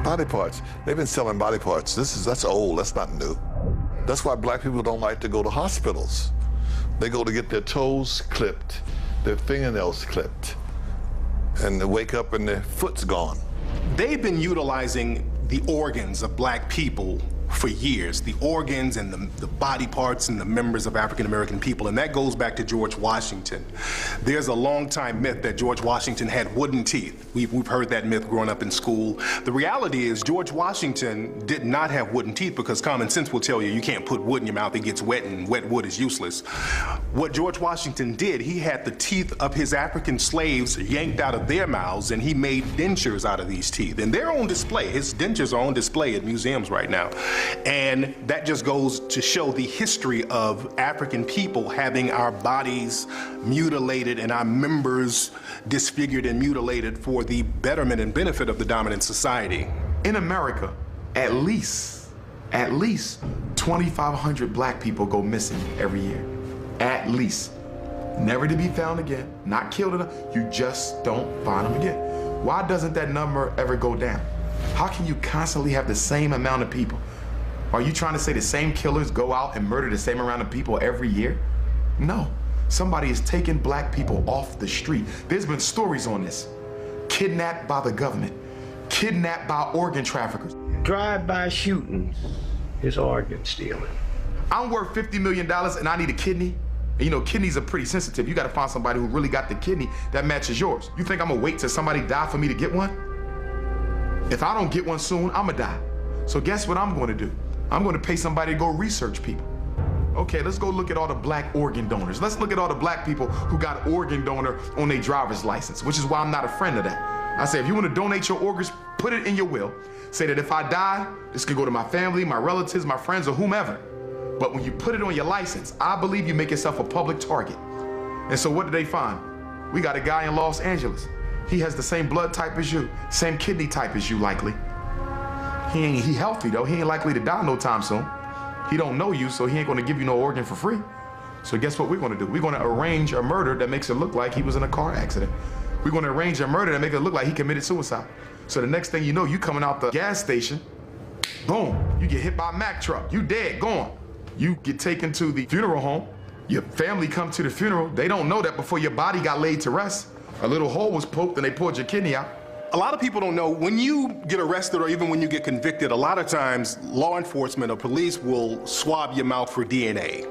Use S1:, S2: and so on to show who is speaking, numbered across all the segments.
S1: Body parts. They've been selling body parts. That's old. That's not new. That's why black people don't like to go to hospitals. They go to get their toes clipped, their fingernails clipped, and they wake up and their foot's gone.
S2: They've been utilizing the organs of black people for years, the organs and the body parts and the members of African-American people, and that goes back to George Washington. There's a long-time myth that George Washington had wooden teeth. We've heard that myth growing up in school. The reality is George Washington did not have wooden teeth because common sense will tell you you can't put wood in your mouth, it gets wet, and wet wood is useless. What George Washington did, he had the teeth of his African slaves yanked out of their mouths, and he made dentures out of these teeth. And they're on display. His dentures are on display at museums right now. And that just goes to show the history of African people having our bodies mutilated and our members disfigured and mutilated for the betterment and benefit of the dominant society.
S3: In America, at least 2,500 black people go missing every year. At least. Never to be found again, not killed enough, you just don't find them again. Why doesn't that number ever go down? How can you constantly have the same amount of people? Are you trying to say the same killers go out and murder the same amount of people every year? No. Somebody is taking black people off the street. There's been stories on this. Kidnapped by the government. Kidnapped by organ traffickers.
S4: Drive-by shootings is organ stealing.
S3: I'm worth $50 million and I need a kidney. And you know, kidneys are pretty sensitive. You gotta find somebody who really got the kidney that matches yours. You think I'm gonna wait till somebody die for me to get one? If I don't get one soon, I'ma die. So guess what I'm gonna do? I'm gonna pay somebody to go research people. Okay, let's go look at all the black organ donors. Let's look at all the black people who got organ donor on their driver's license, which is why I'm not a friend of that. I say, if you wanna donate your organs, put it in your will. Say that if I die, this could go to my family, my relatives, my friends, or whomever. But when you put it on your license, I believe you make yourself a public target. And so what did they find? We got a guy in Los Angeles. He has the same blood type as you, same kidney type as you likely. He healthy though, he ain't likely to die no time soon. He don't know you, so he ain't gonna give you no organ for free. So guess what we're gonna do? We're gonna arrange a murder that makes it look like he was in a car accident. We're gonna arrange a murder that makes it look like he committed suicide. So the next thing you know, you coming out the gas station, boom, you get hit by a Mack truck, you dead, gone. You get taken to the funeral home, your family come to the funeral, they don't know that before your body got laid to rest, a little hole was poked and they pulled your kidney out.
S2: A lot of people don't know, when you get arrested or even when you get convicted, a lot of times law enforcement or police will swab your mouth for DNA.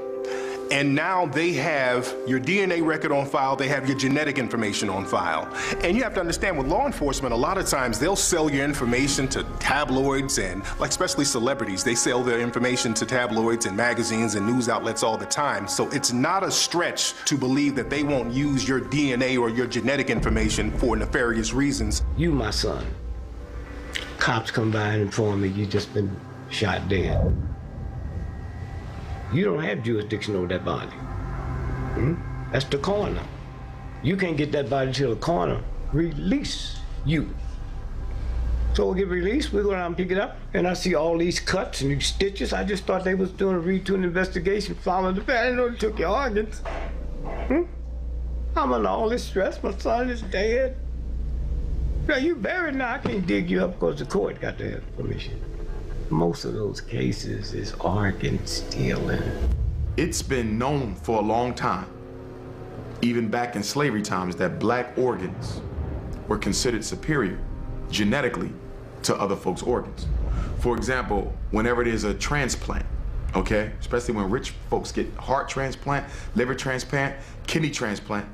S2: And now they have your DNA record on file, they have your genetic information on file. And you have to understand, with law enforcement, a lot of times they'll sell your information to tabloids and, like, especially celebrities, they sell their information to tabloids and magazines and news outlets all the time. So it's not a stretch to believe that they won't use your DNA or your genetic information for nefarious reasons.
S4: You, my son. Cops come by and inform me you just been shot dead. You don't have jurisdiction over that body. That's the coroner. You can't get that body till the coroner release you. So we'll get released, we go down and pick it up, and I see all these cuts and these stitches. I just thought they was doing a routine investigation, following the bed. I didn't know they took your organs. I'm under all this stress, my son is dead. Now you buried now, I can't dig you up because the court got the information. Most of those cases is organ stealing.
S3: It's been known for a long time, even back in slavery times, that black organs were considered superior genetically to other folks' organs. For example, whenever there's a transplant, okay, especially when rich folks get heart transplant, liver transplant, kidney transplant,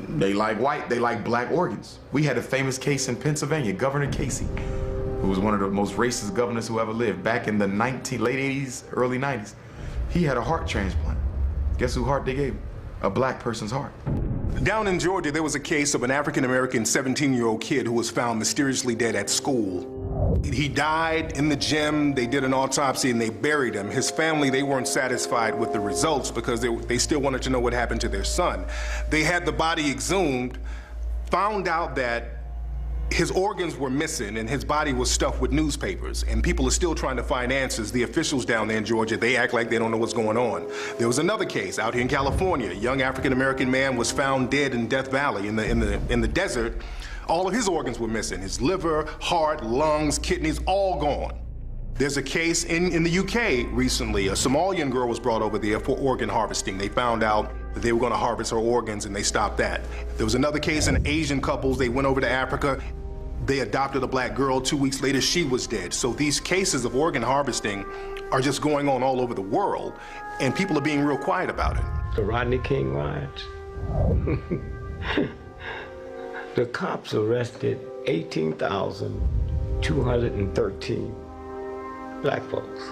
S3: they like white, they like black organs. We had a famous case in Pennsylvania, Governor Casey, who was one of the most racist governors who ever lived back in the late 80s, early 90s. He had a heart transplant. Guess whose heart they gave him? A black person's heart.
S2: Down in Georgia, there was a case of an African-American 17-year-old kid who was found mysteriously dead at school. He died in the gym, they did an autopsy and they buried him. His family, they weren't satisfied with the results because they still wanted to know what happened to their son. They had the body exhumed, found out that his organs were missing and his body was stuffed with newspapers, and people are still trying to find answers. The officials down there in Georgia, they act like they don't know what's going on. There was another case out here in California. A young African-American man was found dead in Death Valley in the desert All of his organs were missing. His liver, heart, lungs, kidneys, all gone. There's a case in the UK recently. A Somalian girl was brought over there for organ harvesting. They found out that they were going to harvest her organs and they stopped that. There was another case in Asian couples. They went over to Africa. They adopted a black girl. 2 weeks later, she was dead. So these cases of organ harvesting are just going on all over the world, and people are being real quiet about it.
S4: The Rodney King riots. The cops arrested 18,213 black folks.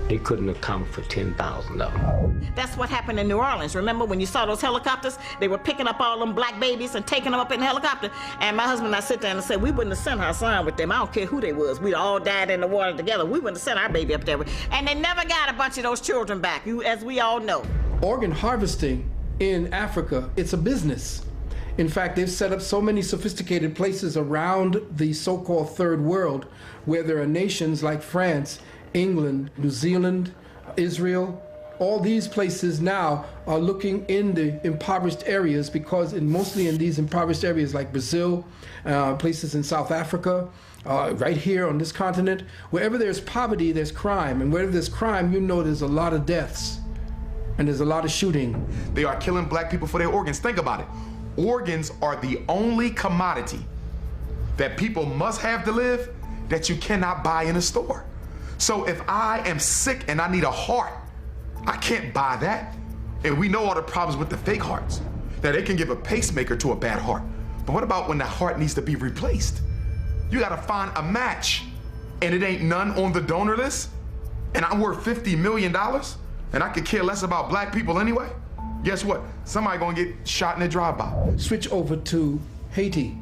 S4: They couldn't account for 10,000 of them.
S5: That's what happened in New Orleans. Remember when you saw those helicopters? They were picking up all them black babies and taking them up in the helicopter. And my husband and I sit there and say, we wouldn't have sent our son with them. I don't care who they was. We'd all died in the water together. We wouldn't have sent our baby up there. And they never got a bunch of those children back, as we all know.
S6: Organ harvesting in Africa, it's a business. In fact, they've set up so many sophisticated places around the so-called third world where there are nations like France, England, New Zealand, Israel. All these places now are looking in the impoverished areas because mostly in these impoverished areas like Brazil, places in South Africa, right here on this continent, wherever there's poverty, there's crime. And wherever there's crime, you know there's a lot of deaths and there's a lot of shooting.
S3: They are killing black people for their organs. Think about it. Organs are the only commodity that people must have to live that you cannot buy in a store. So if I am sick and I need a heart, I can't buy that. And we know all the problems with the fake hearts. Now they can give a pacemaker to a bad heart. But what about when the heart needs to be replaced? You gotta find a match and it ain't none on the donor list and I'm worth $50 million and I could care less about black people anyway? Guess what? Somebody gonna get shot in a drive-by.
S6: Switch over to Haiti.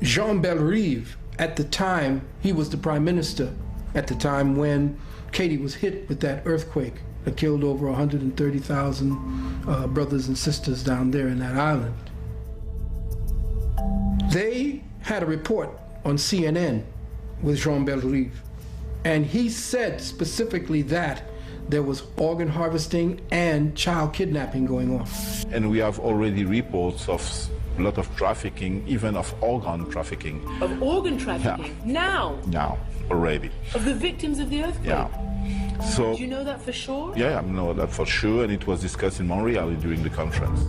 S6: Jean Bellerive, at the time, he was the prime minister at the time when Haiti was hit with that earthquake that killed over 130,000 brothers and sisters down there in that island. They had a report on CNN with Jean Bellerive, and he said specifically that there was organ harvesting and child kidnapping going on.
S7: And we have already reports of a lot of trafficking, even of organ trafficking.
S8: Of organ trafficking?
S7: Yeah.
S8: Now?
S7: Now, already.
S8: Of the victims of the earthquake?
S7: Yeah. So,
S8: do you know that for sure?
S7: Yeah, I know that for sure, and it was discussed in Montreal during the conference.